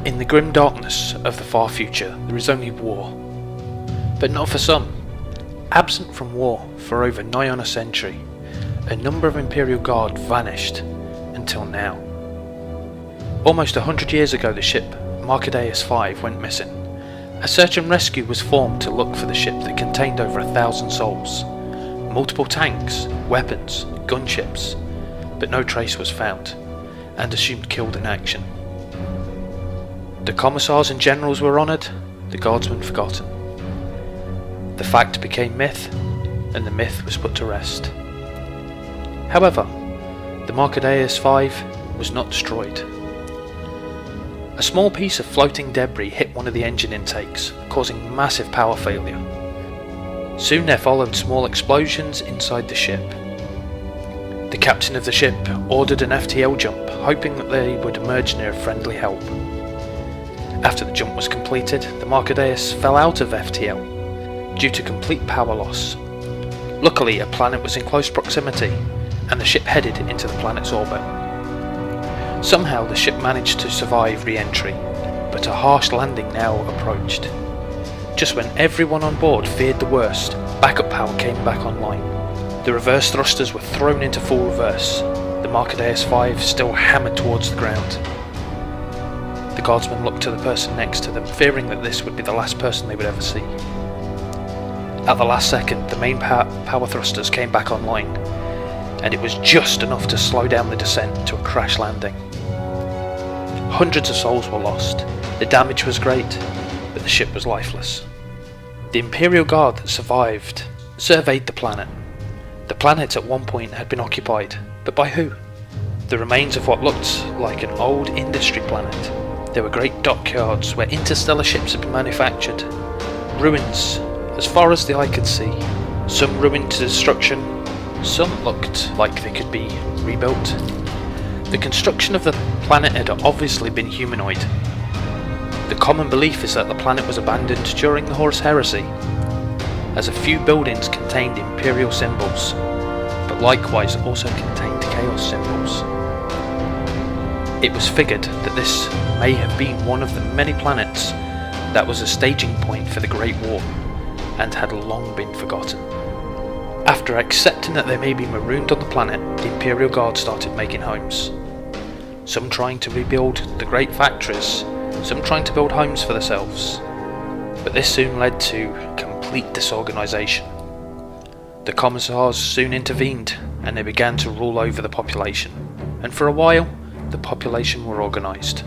In the grim darkness of the far future, there is only war. But not for some. Absent from war for over nigh on a century, a number of Imperial Guard vanished until now. Almost 100 years ago, the ship Marcadeus V went missing. A search and rescue was formed to look for the ship that contained over 1,000 souls, multiple tanks, weapons, gunships, but no trace was found, and assumed killed in action. The commissars and generals were honoured, the guardsmen forgotten. The fact became myth, and the myth was put to rest. However, the Marcadeus V was not destroyed. A small piece of floating debris hit one of the engine intakes, causing massive power failure. Soon there followed small explosions inside the ship. The captain of the ship ordered an FTL jump, hoping that they would emerge near friendly help. After the jump was completed, the Marcadeus fell out of FTL due to complete power loss. Luckily, a planet was in close proximity, and the ship headed into the planet's orbit. Somehow the ship managed to survive re-entry, but a harsh landing now approached. Just when everyone on board feared the worst, backup power came back online. The reverse thrusters were thrown into full reverse, the Marcadeus V still hammered towards the ground. The guardsmen looked to the person next to them, fearing that this would be the last person they would ever see. At the last second, the main power thrusters came back online, and it was just enough to slow down the descent to a crash landing. Hundreds of souls were lost, the damage was great, but the ship was lifeless. The Imperial Guard that survived surveyed the planet. The planet at one point had been occupied, but by who? The remains of what looked like an old industry planet. There were great dockyards where interstellar ships had been manufactured. Ruins as far as the eye could see. Some ruined to destruction, some looked like they could be rebuilt. The construction of the planet had obviously been humanoid. The common belief is that the planet was abandoned during the Horus Heresy, as a few buildings contained Imperial symbols, but likewise also contained Chaos symbols. It was figured that this may have been one of the many planets that was a staging point for the Great War, and had long been forgotten. After accepting that they may be marooned on the planet, the Imperial Guard started making homes. Some trying to rebuild the great factories, some trying to build homes for themselves. But this soon led to complete disorganisation. The commissars soon intervened, and they began to rule over the population, and for a while, the population were organised.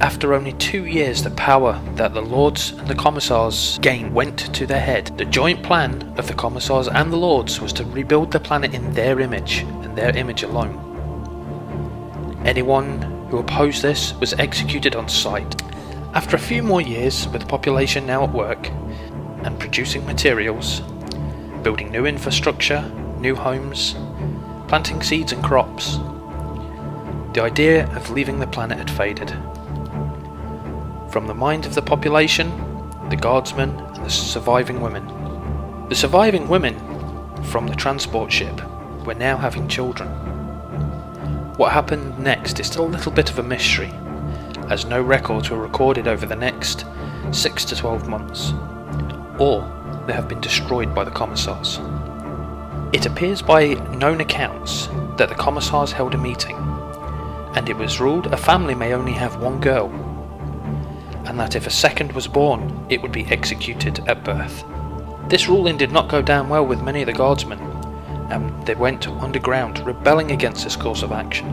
After only 2 years, the power that the lords and the commissars gained went to their head. The joint plan of the commissars and the lords was to rebuild the planet in their image, and their image alone. Anyone who opposed this was executed on sight. After a few more years, with the population now at work, and producing materials, building new infrastructure, new homes, planting seeds and crops, the idea of leaving the planet had faded. From the mind of the population, the guardsmen, and the surviving women. The surviving women from the transport ship were now having children. What happened next is still a little bit of a mystery, as no records were recorded over the next 6 to 12 months, or they have been destroyed by the commissars. It appears by known accounts that the commissars held a meeting, and it was ruled a family may only have one girl, and that if a second was born, it would be executed at birth. This ruling did not go down well with many of the guardsmen, and they went underground, rebelling against this course of action.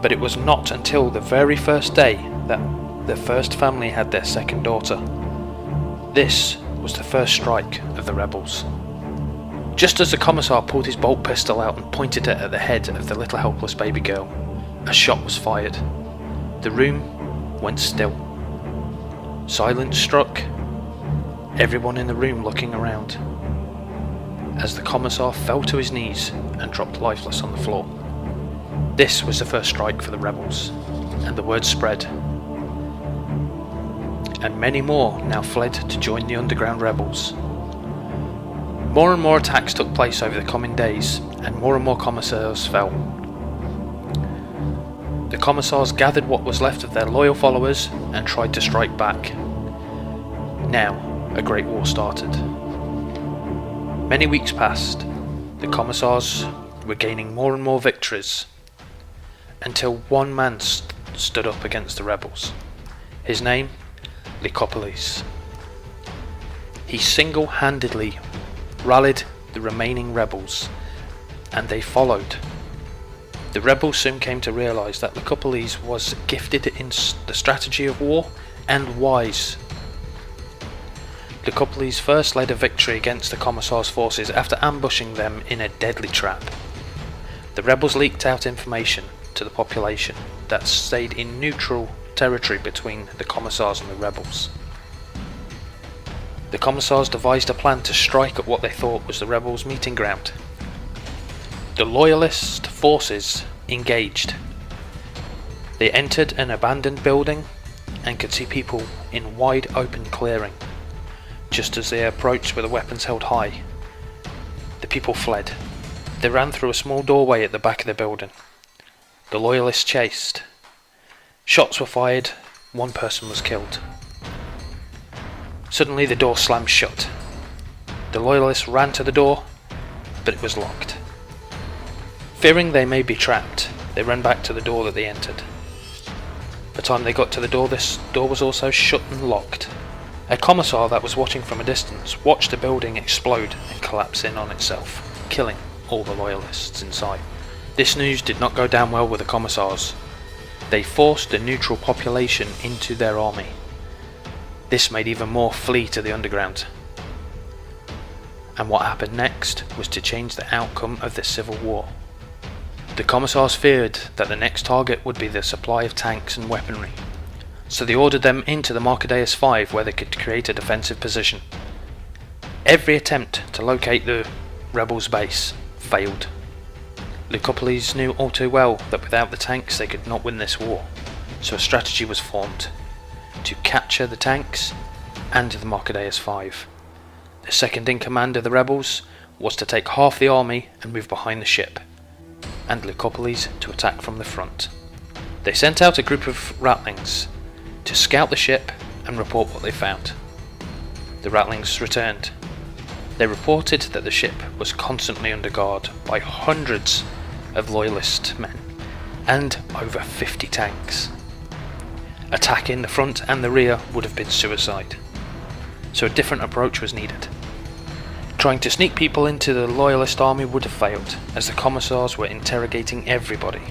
But it was not until the very first day that the first family had their second daughter. This was the first strike of the rebels. Just as the commissar pulled his bolt pistol out and pointed it at the head of the little helpless baby girl, a shot was fired. The room went still. Silence struck, everyone in the room looking around, as the commissar fell to his knees and dropped lifeless on the floor. This was the first strike for the rebels, and the word spread. And many more now fled to join the underground rebels. More and more attacks took place over the coming days, and more commissars fell. The commissars gathered what was left of their loyal followers and tried to strike back. Now, a great war started. Many weeks passed. The commissars were gaining more and more victories, until one man stood up against the rebels. His name, Lycopolis. He single-handedly rallied the remaining rebels, and they followed. The rebels soon came to realise that Lycopolis was gifted in the strategy of war and wise. Lycopolis first led a victory against the commissars' forces after ambushing them in a deadly trap. The rebels leaked out information to the population that stayed in neutral territory between the commissars and the rebels. The commissars devised a plan to strike at what they thought was the rebels' meeting ground. The loyalist forces engaged. They entered an abandoned building and could see people in wide open clearing. Just as they approached with their weapons held high, the people fled. They ran through a small doorway at the back of the building. The loyalists chased. Shots were fired. One person was killed. Suddenly the door slammed shut. The loyalists ran to the door, but it was locked. Fearing they may be trapped, they ran back to the door that they entered. By the time they got to the door, this door was also shut and locked. A commissar that was watching from a distance watched the building explode and collapse in on itself, killing all the loyalists inside. This news did not go down well with the commissars. They forced the neutral population into their army. This made even more flee to the underground. And what happened next was to change the outcome of the civil war. The commissars feared that the next target would be the supply of tanks and weaponry, so they ordered them into the Marcadeus 5 where they could create a defensive position. Every attempt to locate the rebels' base failed. Lycopolis knew all too well that without the tanks they could not win this war, so a strategy was formed to capture the tanks and the Marcadeus 5. The second in command of the rebels was to take half the army and move behind the ship, and Lycopolis to attack from the front. They sent out a group of ratlings to scout the ship and report what they found. The ratlings returned. They reported that the ship was constantly under guard by hundreds of loyalist men and over 50 tanks. Attacking the front and the rear would have been suicide, so a different approach was needed. Trying to sneak people into the loyalist army would have failed, as the commissars were interrogating everybody.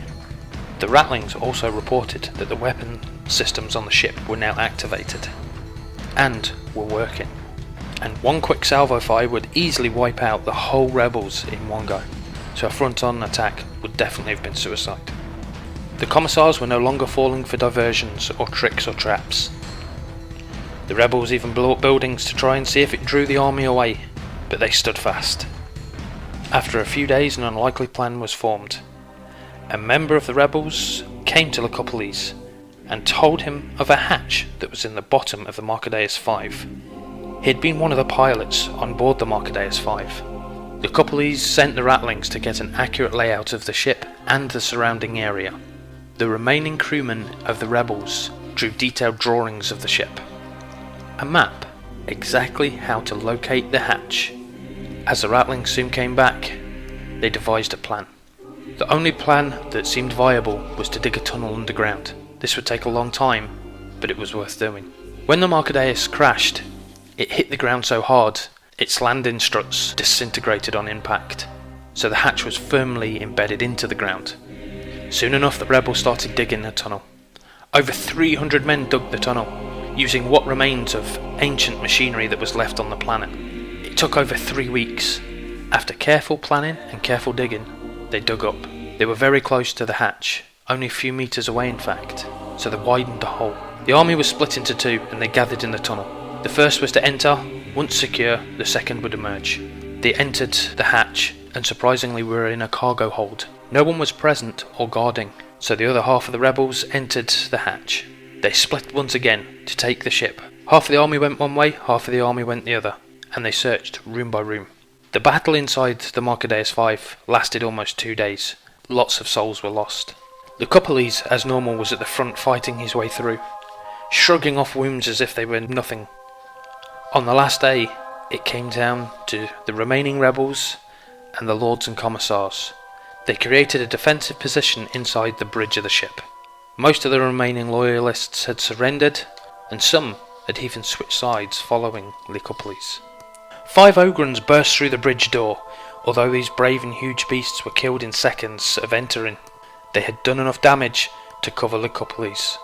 The ratlings also reported that the weapon systems on the ship were now activated and were working, and one quick salvo fire would easily wipe out the whole rebels in one go, so a front-on attack would definitely have been suicide. The commissars were no longer falling for diversions or tricks or traps. The rebels even blew up buildings to try and see if it drew the army away, but they stood fast. After a few days, an unlikely plan was formed. A member of the rebels came to Lycopolis and told him of a hatch that was in the bottom of the Marcadeus 5. He had been one of the pilots on board the Marcadeus 5. Lycopolis sent the ratlings to get an accurate layout of the ship and the surrounding area. The remaining crewmen of the rebels drew detailed drawings of the ship. A map exactly how to locate the hatch. As the ratlings soon came back, they devised a plan. The only plan that seemed viable was to dig a tunnel underground. This would take a long time, but it was worth doing. When the Marcadeus crashed, it hit the ground so hard, its landing struts disintegrated on impact, so the hatch was firmly embedded into the ground. Soon enough, the rebels started digging the tunnel. Over 300 men dug the tunnel, using what remains of ancient machinery that was left on the planet. It took over 3 weeks. After careful planning and careful digging, they dug up. They were very close to the hatch, only a few meters away in fact, so they widened the hole. The army was split into two and they gathered in the tunnel. The first was to enter. Once secure, the second would emerge. They entered the hatch and surprisingly were in a cargo hold. No one was present or guarding, so the other half of the rebels entered the hatch. They split once again to take the ship. Half of the army went one way, half of the army went the other, and they searched room by room. The battle inside the Marcadeus 5 lasted almost 2 days. Lots of souls were lost. Lycopolis, as normal, was at the front fighting his way through, shrugging off wounds as if they were nothing. On the last day, it came down to the remaining rebels and the lords and commissars. They created a defensive position inside the bridge of the ship. Most of the remaining loyalists had surrendered, and some had even switched sides following Lycopolis. 5 Ogrons burst through the bridge door. Although these brave and huge beasts were killed in seconds of entering, they had done enough damage to cover Lycopolis.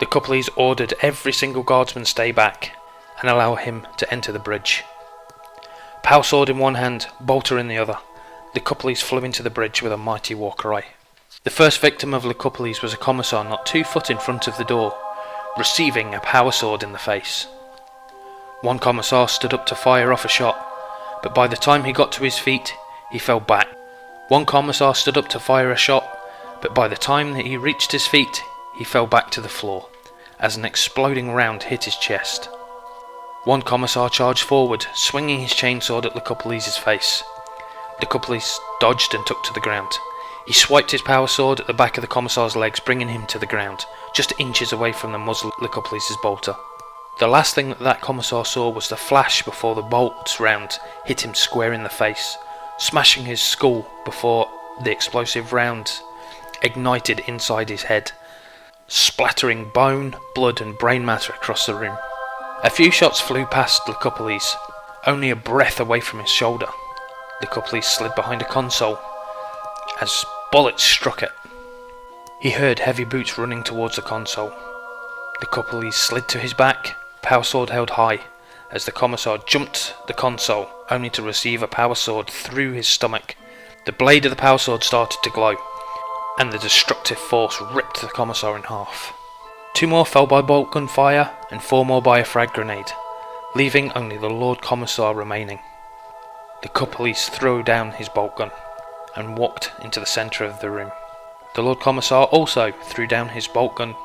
Lycopolis ordered every single guardsman stay back and allow him to enter the bridge. Power sword in one hand, bolter in the other, Lycopolis flew into the bridge with a mighty war cry. The first victim of Lycopolis was a commissar not 2 foot in front of the door, receiving a power sword in the face. One commissar stood up to fire off a shot, but by the time he got to his feet, he fell back. One commissar stood up to fire a shot, but by the time that he reached his feet, he fell back to the floor, as an exploding round hit his chest. One commissar charged forward, swinging his chainsword at Lycopolis' face. Lycopolis dodged and took to the ground. He swiped his power sword at the back of the commissar's legs, bringing him to the ground, just inches away from the muzzle of Lycopolis' bolter. The last thing that commissar saw was the flash before the bolt's round hit him square in the face, smashing his skull before the explosive round ignited inside his head, splattering bone, blood and brain matter across the room. A few shots flew past Lycopolis, only a breath away from his shoulder. Lycopolis slid behind a console as bullets struck it. He heard heavy boots running towards the console. Lycopolis slid to his back, power sword held high, as the commissar jumped the console, only to receive a power sword through his stomach. The blade of the power sword started to glow, and the destructive force ripped the commissar in half. 2 more fell by bolt gun fire, and 4 more by a frag grenade, leaving only the Lord Commissar remaining. Lycopolis threw down his bolt gun, and walked into the centre of the room. The Lord Commissar also threw down his bolt gun,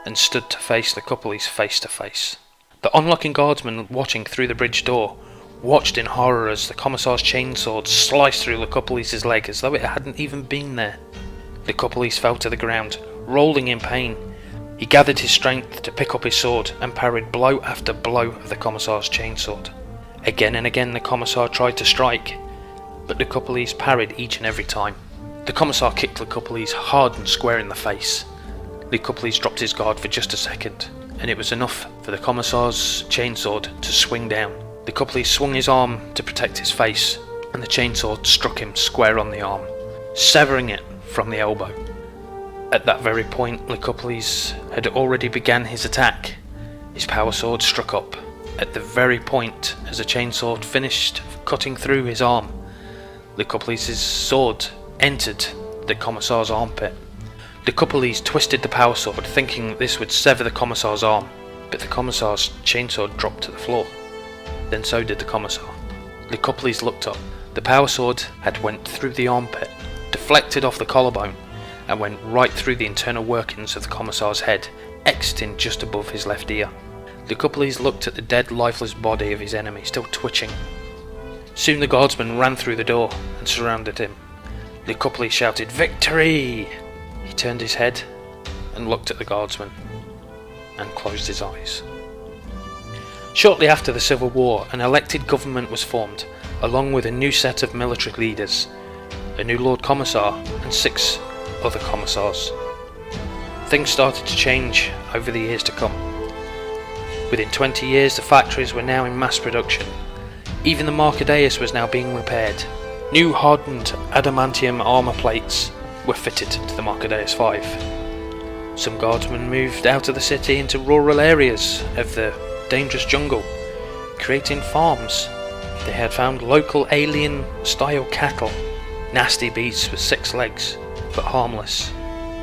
and stood to face Lycopolis face to face. The unlocking guardsman watching through the bridge door watched in horror as the Commissar's chainsword sliced through Lycopolis' leg as though it hadn't even been there. Lycopolis fell to the ground, rolling in pain. He gathered his strength to pick up his sword and parried blow after blow of the Commissar's chainsword. Again and again the Commissar tried to strike, but Lycopolis parried each and every time. The Commissar kicked Lycopolis hard and square in the face. Lycopolis dropped his guard for just a second, and it was enough for the Commissar's chainsword to swing down. Lycopolis swung his arm to protect his face, and the chainsword struck him square on the arm, severing it from the elbow. At that very point, Lycopolis had already begun his attack. His power sword struck up. At the very point, as the chainsword finished cutting through his arm, Lycopolis' sword entered the Commissar's armpit. Lycopolis twisted the power sword, thinking that this would sever the Commissar's arm, but the Commissar's chainsword dropped to the floor. Then so did the Commissar. Lycopolis looked up. The power sword had went through the armpit, deflected off the collarbone, and went right through the internal workings of the Commissar's head, exiting just above his left ear. Lycopolis looked at the dead, lifeless body of his enemy, still twitching. Soon the guardsmen ran through the door and surrounded him. Lycopolis shouted, "Victory!" He turned his head and looked at the guardsmen, and closed his eyes. Shortly after the Civil War, an elected government was formed, along with a new set of military leaders, a new Lord Commissar and 6 other commissars. Things started to change over the years to come. Within 20 years, the factories were now in mass production. Even the Marcadeus was now being repaired. New hardened adamantium armour plates were fitted to the Marcadeus 5. Some guardsmen moved out of the city into rural areas of the dangerous jungle, creating farms. They had found local alien-style cattle, nasty beasts with 6 legs, but harmless.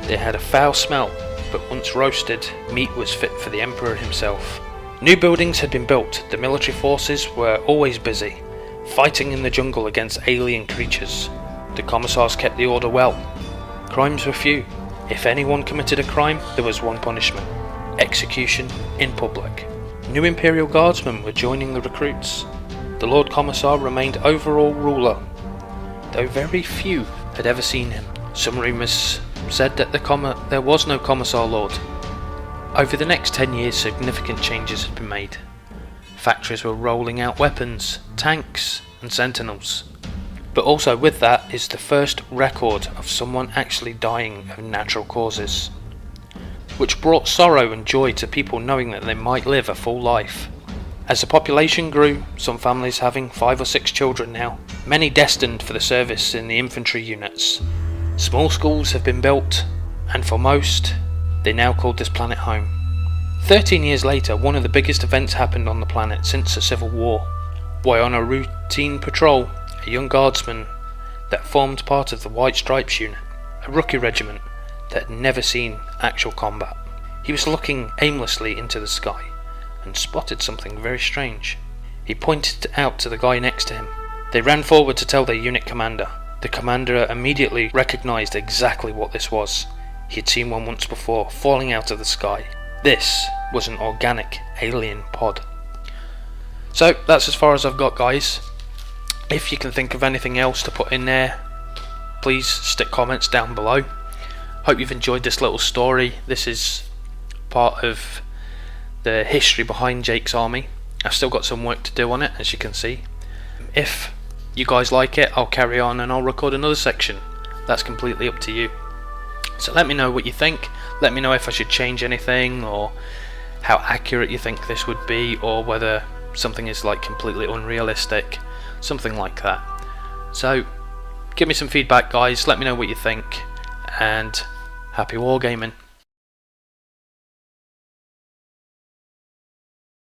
They had a foul smell, but once roasted, meat was fit for the Emperor himself. New buildings had been built. The military forces were always busy, fighting in the jungle against alien creatures. The commissars kept the order well. Crimes were few. If anyone committed a crime, there was one punishment: execution in public. New Imperial Guardsmen were joining the recruits. The Lord Commissar remained overall ruler, though very few had ever seen him. Some rumours said that there was no Commissar Lord. Over the next 10 years, significant changes had been made. Factories were rolling out weapons, tanks, and sentinels. But also with that is the first record of someone actually dying of natural causes, which brought sorrow and joy to people knowing that they might live a full life. As the population grew, some families having 5 or 6 children now, many destined for the service in the infantry units. Small schools have been built, and for most, they now called this planet home. 13 years later, one of the biggest events happened on the planet since the Civil War. While on a routine patrol, a young guardsman that formed part of the White Stripes unit, a rookie regiment that had never seen actual combat. He was looking aimlessly into the sky and spotted something very strange. He pointed out to the guy next to him. They ran forward to tell their unit commander. The commander immediately recognised exactly what this was. He had seen one once before, falling out of the sky. This was an organic alien pod. So that's as far as I've got, guys. If you can think of anything else to put in there, please stick comments down below. Hope you've enjoyed this little story. This is part of the history behind Jake's army. I've still got some work to do on it, as you can see. If you guys like it, I'll carry on and I'll record another section. That's completely up to you. So let me know what you think. Let me know if I should change anything, or how accurate you think this would be, or whether something is like completely unrealistic, something like that. So give me some feedback, guys. Let me know what you think, and happy wargaming.